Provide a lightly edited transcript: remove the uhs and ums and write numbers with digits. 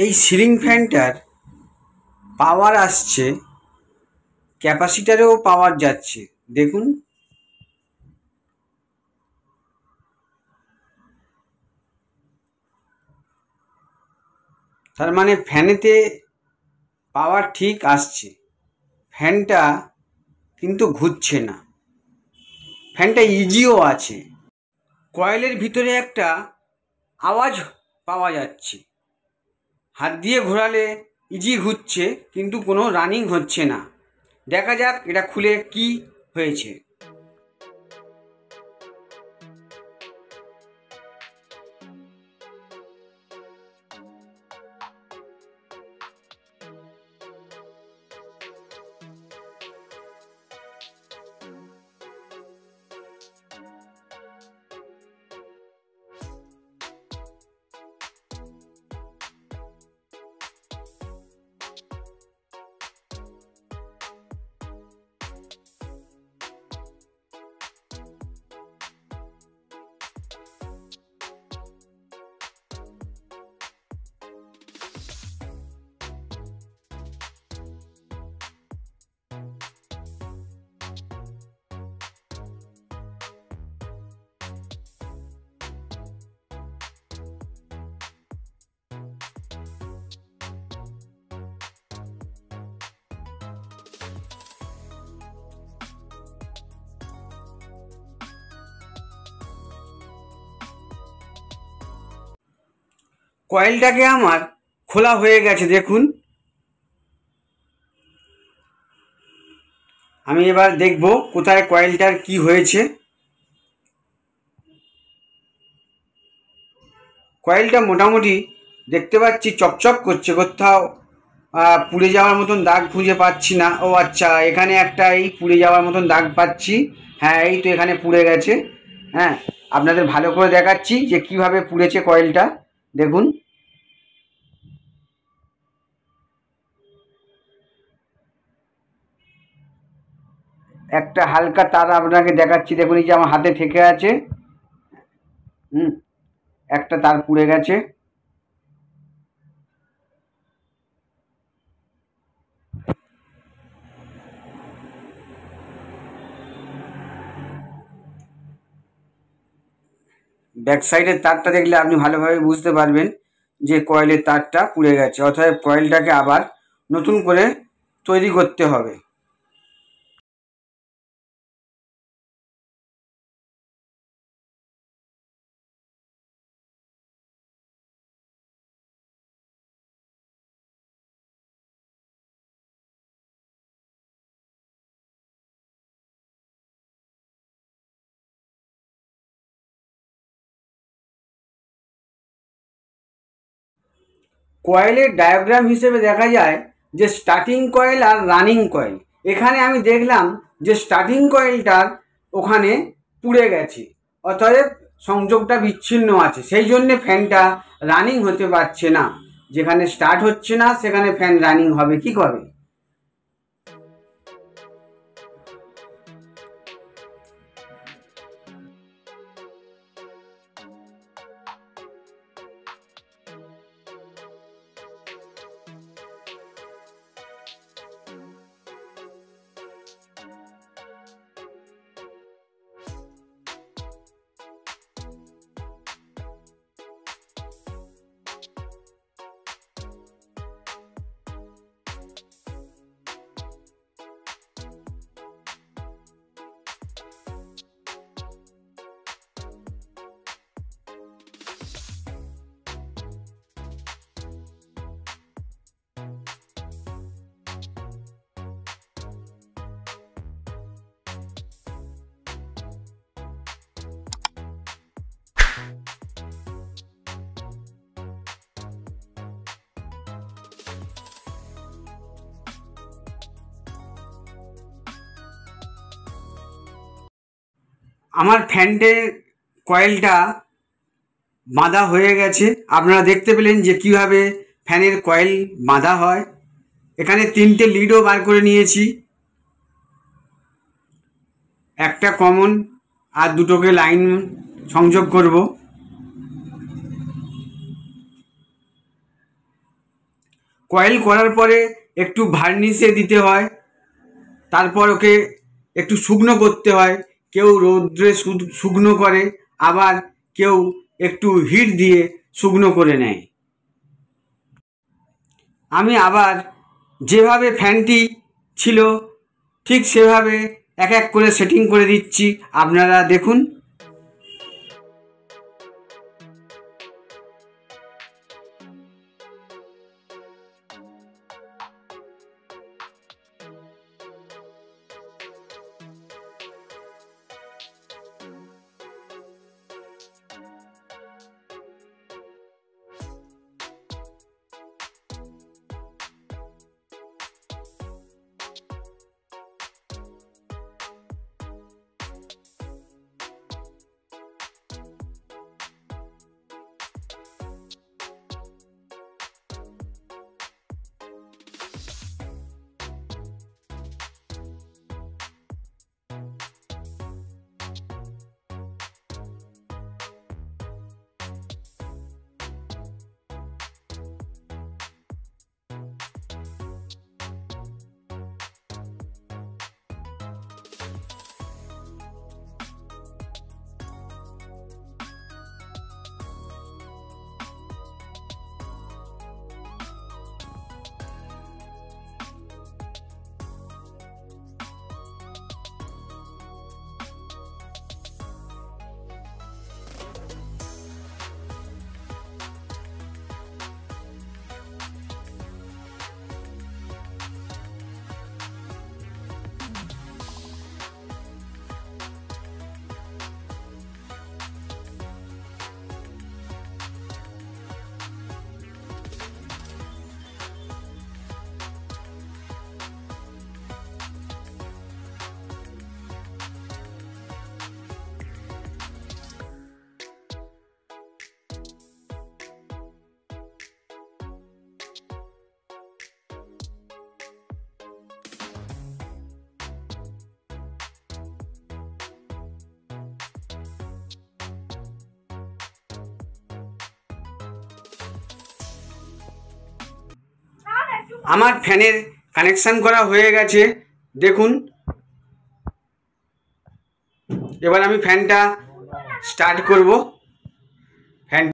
এই সিলিং ফ্যানটার পাওয়ার আসছে, ক্যাপাসিটারেও পাওয়ার যাচ্ছে। দেখুন, তার মানে ফ্যানেতে পাওয়ার ঠিক আসছে, ফ্যানটা কিন্তু ঘুরছে না, ফ্যানটা ইজিও আছে। কয়েলের ভিতরে একটা আওয়াজ পাওয়া যাচ্ছে, হাত দিয়ে ঘোরালে ইজি ঘুরছে কিন্তু কোনো রানিং হচ্ছে না। দেখা যাক এটা খুলে কি হয়েছে। কয়েলটাকে আমার খোলা হয়ে গেছে, দেখুন। আমি এবার দেখব কোথায় কয়েলটার কি হয়েছে। কয়েলটা মোটামুটি দেখতে পাচ্ছি চকচক করছে, কোথাও পুড়ে যাওয়ার মতন দাগ খুঁজে পাচ্ছি না। ও আচ্ছা, এখানে একটা এই পুড়ে যাওয়ার মতন দাগ পাচ্ছি। হ্যাঁ, এই তো এখানে পুড়ে গেছে। হ্যাঁ, আপনাদের ভালো করে দেখাচ্ছি যে কিভাবে পুড়েছে কয়েলটা। দেখুন, একটা হালকা তার আপনাকে দেখাচ্ছি। দেখুন, এই যে আমার হাতে ঠেকে আছে, একটা তার পুড়ে গেছে। ব্যাক সাইডের তারটা দেখলে আপনি ভালোভাবে বুঝতে পারবেন যে কয়েলের তারটা পুড়ে গেছে। অতএব কয়েলটাকে আবার নতুন করে তৈরি করতে হবে। কয়েলের ডায়াগ্রাম হিসেবে দেখা যায় যে স্টার্টিং কয়েল আর রানিং কয়েল। এখানে আমি দেখলাম যে স্টার্টিং কয়েলটার ওখানে পুড়ে গেছে, অতএব সংযোগটা বিচ্ছিন্ন আছে, সেই জন্যে ফ্যানটা রানিং হতে পারছে না। যেখানে স্টার্ট হচ্ছে না সেখানে ফ্যান রানিং হবে কি করে? আমার ফ্যানের কয়েলটা বাঁধা হয়ে গেছে। আপনারা দেখতে পেলেন যে কিভাবে ফ্যানের কয়েল বাঁধা হয়। এখানে 3টে লিডও বার করে নিয়েছি, একটা কমন আর দুটোকে লাইন সংযোগ করব। কয়েল করার পরে একটু ভার্নিশে দিতে হয়, তারপর ওকে একটু শুকনো করতে হয়। কেউ রৌদ্রে শুকনো করে, আবার কেউ একটু হিট দিয়ে শুকনো করে নেয়। আমি আবার যেভাবে ফ্যানটি ছিল ঠিক সেভাবে এক এক করে সেটিং করে দিচ্ছি, আপনারা দেখুন। আমার ফ্যানের কানেকশান করা হয়ে গেছে, দেখুন। এবার আমি ফ্যানটা স্টার্ট করব।